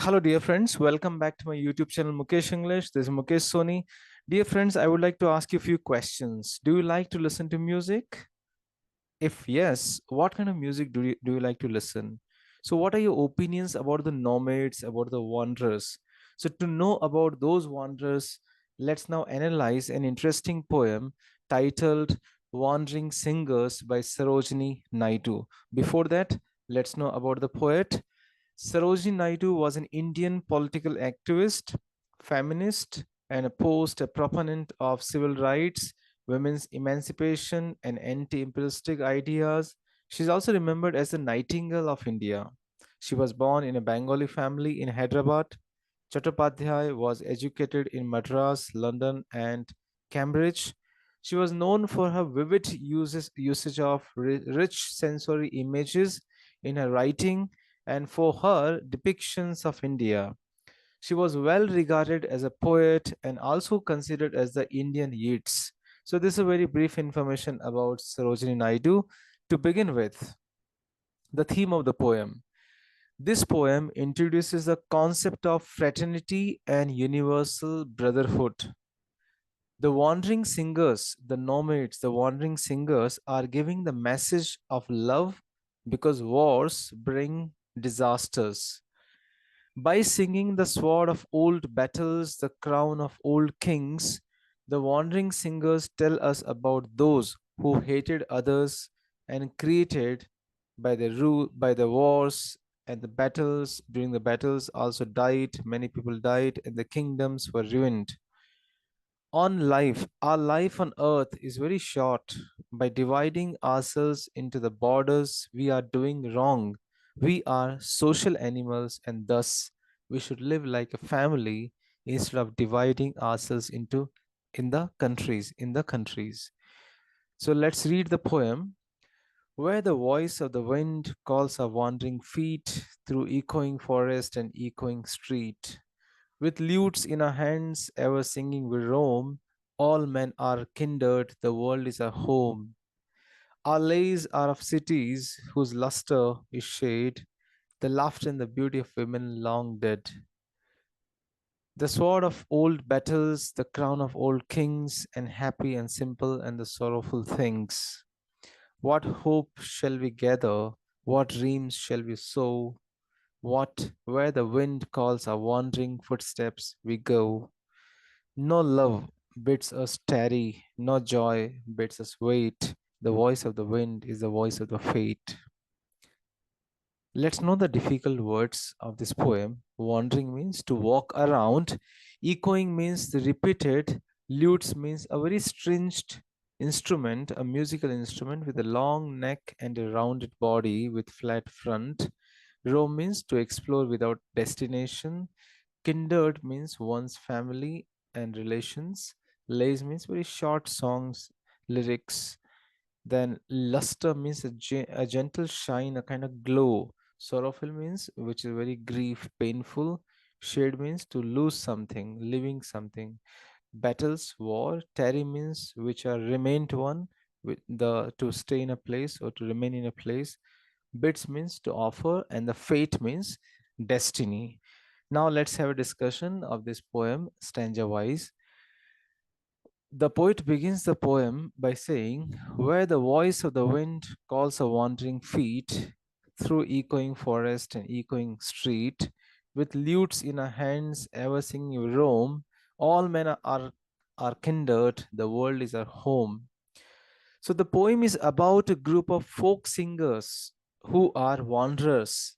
Hello, dear friends. Welcome back to my YouTube channel, Mukesh English. This is Mukesh Soni. Dear friends, I would like to ask you a few questions. Do you like to listen to music? If yes, what kind of music do you like to listen? So, what are your opinions about the nomads, about the wanderers? So, to know about those wanderers, let's now analyze an interesting poem titled Wandering Singers by Sarojini Naidu. Before that, let's know about the poet. Sarojini Naidu was an Indian political activist, feminist, and a proponent of civil rights, women's emancipation, and anti imperialistic ideas. She is also remembered as the Nightingale of India. She was born in a Bengali family in Hyderabad. Chattopadhyay was educated in Madras, London, and Cambridge. She was known for her vivid usage of rich sensory images in her writing and for her depictions of India. She was well regarded as a poet and also considered as the Indian Yeats. So, this is a very brief information about Sarojini Naidu. To begin with, the theme of the poem. This poem introduces the concept of fraternity and universal brotherhood. The wandering singers, the nomads, the wandering singers are giving the message of love because wars bring disasters. By singing the sword of old battles, the crown of old kings, the wandering singers tell us about those who hated others and created by the wars and the battles. During the battles also died, many people died, and the kingdoms were ruined. On life, our life on earth is very short. By dividing ourselves into the borders, we are doing wrong. We are social animals, and thus we should live like a family instead of dividing ourselves into in the countries. So let's read the poem. Where the voice of the wind calls our wandering feet through echoing forest and echoing street. With lutes in our hands, ever singing we roam. All men are kindred, the world is our home. Our lays are of cities whose luster is shade, the laughter and the beauty of women long dead. The sword of old battles, the crown of old kings, and happy and simple and the sorrowful things. What hope shall we gather? What dreams shall we sow? What, where the wind calls our wandering footsteps, we go. No love bids us tarry, no joy bids us wait. The voice of the wind is the voice of the fate. Let's know the difficult words of this poem. Wandering means to walk around, echoing means the repeated, lutes means a very stringed instrument, a musical instrument with a long neck and a rounded body with flat front. Roam means to explore without destination. Kindred means one's family and relations. Lays means very short songs, lyrics. Then luster means a gentle shine, a kind of glow. Sorrowful means which is very grief, painful. Shade means to lose something, living something. Battles, war. Tarry means which are remained one, with the to stay in a place or to remain in a place. Bids means to offer, and the fate means destiny. Now let's have a discussion of this poem stanza wise. The poet begins the poem by saying, where the voice of the wind calls a wandering feet through echoing forest and echoing street, with lutes in our hands, ever singing we roam, all men are kindred, the world is our home. So the poem is about a group of folk singers who are wanderers.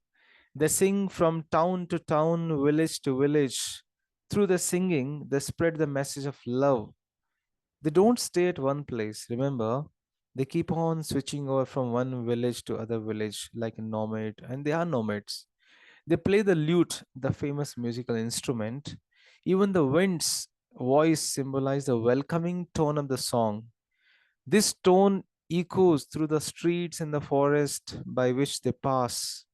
They sing from town to town, village to village. Through the singing, they spread the message of love. They don't stay at one place, remember? They keep on switching over from one village to other village like a nomad, and they are nomads. They play the lute, the famous musical instrument. Even the wind's voice symbolizes the welcoming tone of the song. This tone echoes through the streets and the forest by which they pass.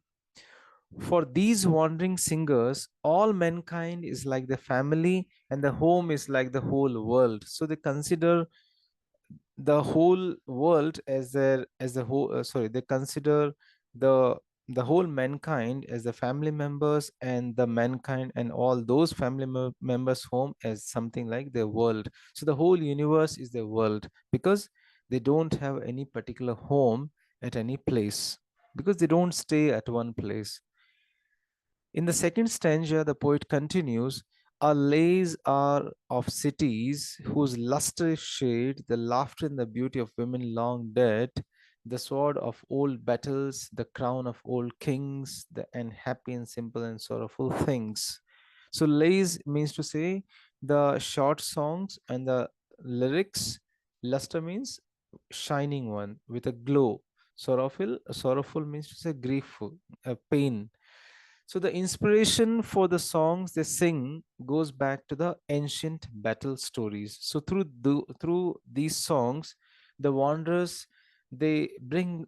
For these wandering singers, all mankind is like the family and the home is like the whole world. So they consider the whole world as their as the whole sorry they consider the the whole mankind as the family members, and the mankind and all those family members home as something like their world. So the whole universe is their world, because they don't have any particular home at any place, because they don't stay at one place. In the second stanza, the poet continues, our lays are of cities whose luster is shade, the laughter and the beauty of women long dead, the sword of old battles, the crown of old kings, the unhappy and simple and sorrowful things. So, lays means to say the short songs and the lyrics. Luster means shining one with a glow. Sorrowful means to say griefful, a pain. So the inspiration for the songs they sing goes back to the ancient battle stories. So through these songs, the wanderers they bring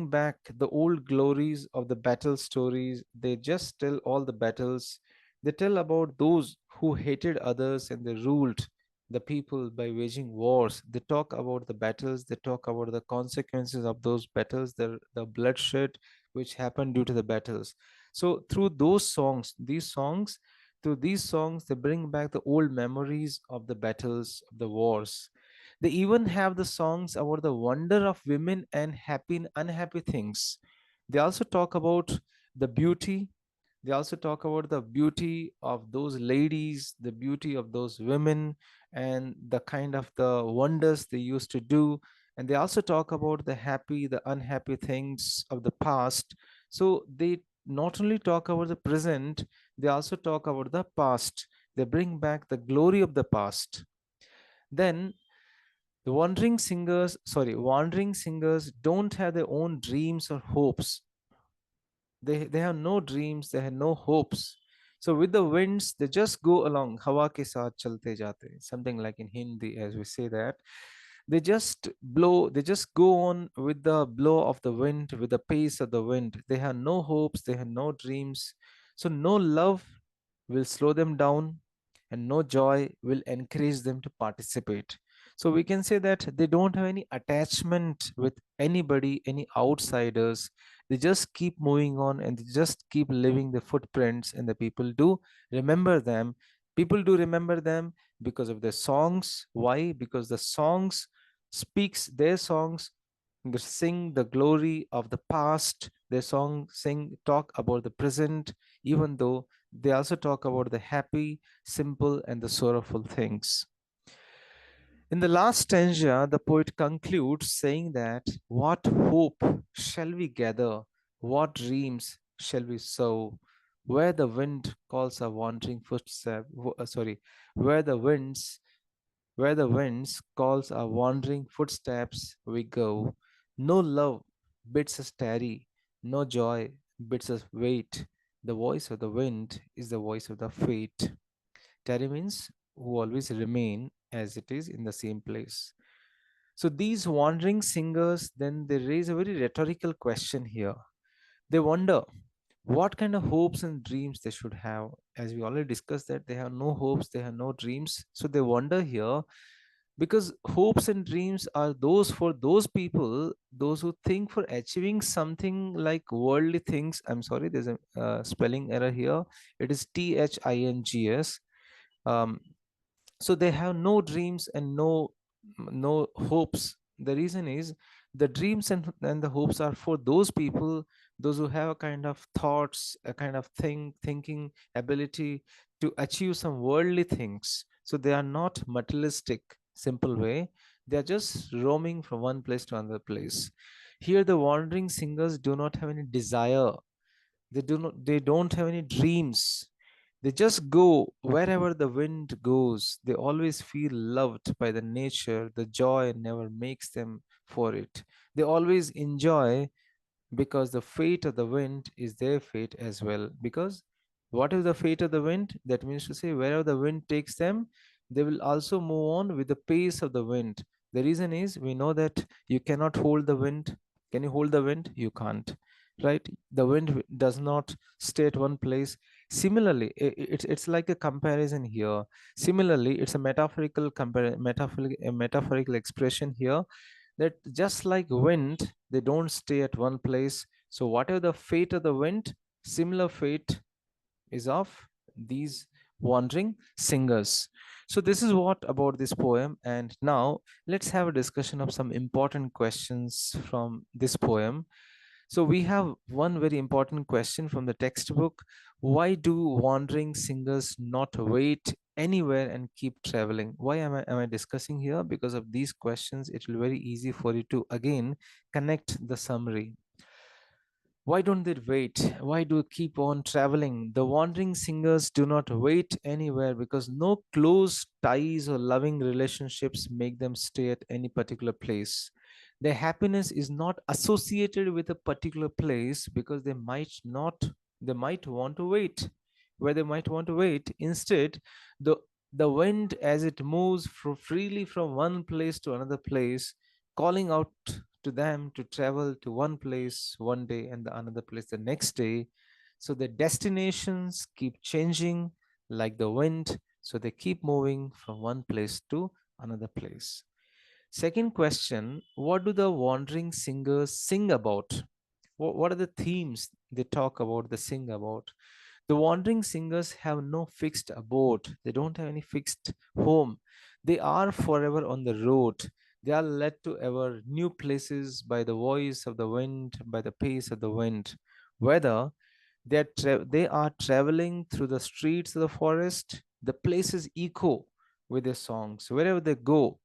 back the old glories of the battle stories. They just tell all the battles. They tell about those who hated others and they ruled the people by waging wars. They talk about the battles. They talk about the consequences of those battles, the bloodshed which happened due to the battles. So through these songs, they bring back the old memories of the battles, of the wars. They even have the songs about the wonder of women and happy and unhappy things. They also talk about the beauty. They also talk about the beauty of those ladies, the beauty of those women, and the kind of the wonders they used to do. And they also talk about the happy, the unhappy things of the past. So they not only talk about the present, they also talk about the past. They bring back the glory of the past. Then the wandering singers don't have their own dreams or hopes. They have no dreams, they have no hopes. So with the winds, they just go along. Hawa ke saath chalte jate. Something like in Hindi, as we say that. They just go on with the blow of the wind, with the pace of the wind. They have no hopes, they have no dreams. So no love will slow them down, and no joy will encourage them to participate. So we can say that they don't have any attachment with anybody, any outsiders. They just keep moving on and they just keep leaving the footprints, and the people do remember them. People do remember them because of their songs. Why? Because the songs speaks their songs they sing the glory of the past. Their song sing talk about the present, even though they also talk about the happy, simple, and the sorrowful things. In the last stanza, the poet concludes saying that what hope shall we gather? What dreams shall we sow? Where the wind calls our wandering footsteps, where the winds calls our wandering footsteps we go. No love bids us tarry, no joy bids us wait. The voice of the wind is the voice of the fate. Tarry means who always remain as it is in the same place. So these wandering singers then they raise a very rhetorical question here. They wonder what kind of hopes and dreams they should have. As we already discussed that they have no hopes, they have no dreams. So they wonder here because hopes and dreams are those for those people, those who think for achieving something like worldly things. I'm sorry, there's a spelling error here. It is THINGS. um, so they have no dreams and no hopes. The reason is the dreams and the hopes are for those people, those who have a kind of thoughts, a kind of thinking ability to achieve some worldly things. So they are not materialistic simple way. They are just roaming from one place to another place. Here the wandering singers do not have any desire. They don't have any dreams. They just go wherever the wind goes. They always feel loved by the nature. The joy never makes them for it. They always enjoy because the fate of the wind is their fate as well. Because what is the fate of the wind? That means to say, wherever the wind takes them, they will also move on with the pace of the wind. The reason is we know that you cannot hold the wind. Can you hold the wind? You can't, right? The wind does not stay at one place. Similarly, it's like a comparison here. Similarly, it's a metaphorical expression here, that just like wind, they don't stay at one place. So, whatever the fate of the wind, similar fate is of these wandering singers. So, this is what about this poem. And now let's have a discussion of some important questions from this poem. So, we have one very important question from the textbook. Why do wandering singers not wait anywhere and keep traveling? Why am I discussing here? Because of these questions, it will be very easy for you to again connect the summary. Why don't they wait? Why do keep on traveling? The wandering singers do not wait anywhere because no close ties or loving relationships make them stay at any particular place. Their happiness is not associated with a particular place because they might want to wait. Where they might want to wait. Instead, the the wind as it moves freely from one place to another place, calling out to them to travel to one place one day and the another place the next day. So the destinations keep changing like the wind. So they keep moving from one place to another place. Second question, what do the wandering singers sing about? What are the themes they talk about, they sing about? The wandering singers have no fixed abode. They don't have any fixed home. They are forever on the road. They are led to ever new places by the voice of the wind, by the pace of the wind. Whether they are traveling through the streets of the forest, the places echo with their songs. Wherever they go,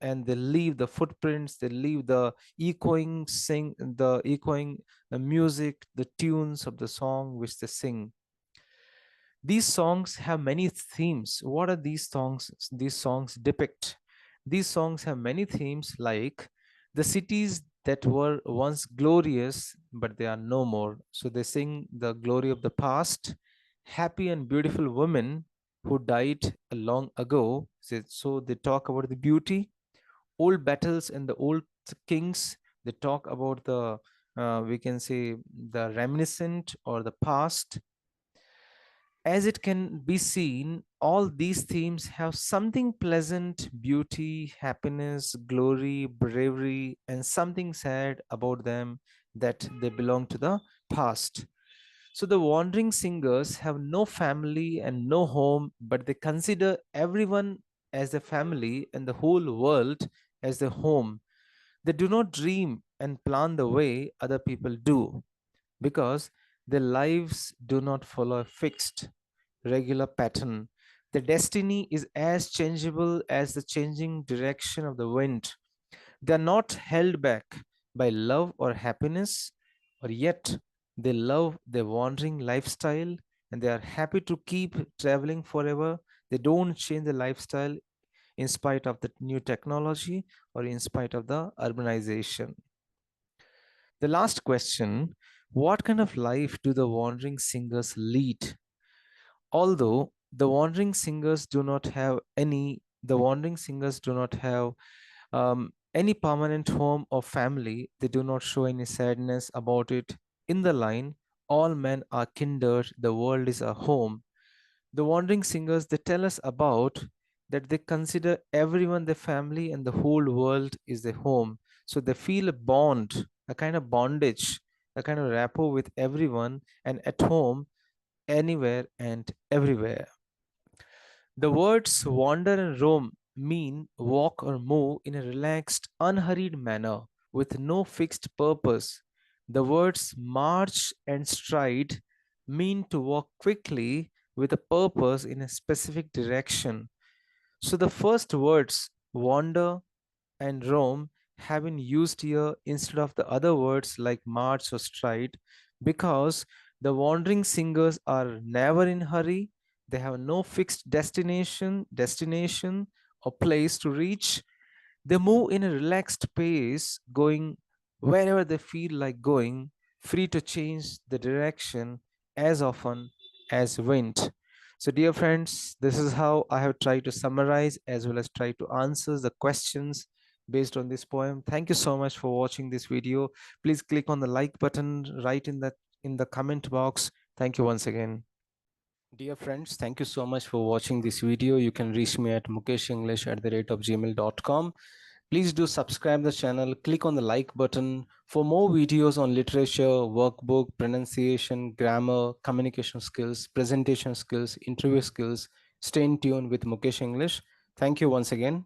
and they leave the footprints, they leave the echoing music, the tunes of the song which they sing. These songs have many themes. What are these songs? These songs depict. These songs have many themes like the cities that were once glorious, but they are no more. So they sing the glory of the past, happy and beautiful women who died long ago. So they talk about the beauty, old battles and the old kings. They talk about we can say, the reminiscent or the past. As it can be seen, all these themes have something pleasant, beauty, happiness, glory, bravery, and something sad about them, that they belong to the past. So the wandering singers have no family and no home, but they consider everyone as a family and the whole world as their home. They do not dream and plan the way other people do because their lives do not follow a fixed, regular pattern. The destiny is as changeable as the changing direction of the wind. They are not held back by love or happiness, or yet they love their wandering lifestyle and they are happy to keep traveling forever. They don't change the lifestyle in spite of the new technology or in spite of the urbanization. The last question, what kind of life do the wandering singers lead? Although the wandering singers do not have any permanent home or family, they do not show any sadness about it. In the line, all men are kindred, the world is a home. The wandering singers, they tell us about that they consider everyone their family and the whole world is their home. So they feel a bond, a kind of bondage, a kind of rapport with everyone and at home anywhere and everywhere. The words wander and roam mean walk or move in a relaxed, unhurried manner with no fixed purpose. The words march and stride mean to walk quickly with a purpose in a specific direction. So the first words, wander and roam, have been used here instead of the other words like march or stride because the wandering singers are never in hurry. They have no fixed destination or place to reach. They move in a relaxed pace, going wherever they feel like going, free to change the direction as often as wind. So, dear friends, this is how I have tried to summarize as well as try to answer the questions based on this poem. Thank you so much for watching this video. Please click on the like button, write in the comment box. Thank you once again. Dear friends, thank you so much for watching this video. You can reach me at mukeshenglish@gmail.com. Please do subscribe the channel, click on the like button for more videos on literature, workbook, pronunciation, grammar, communication skills, presentation skills, interview skills. Stay in tune with Mukesh English. Thank you once again.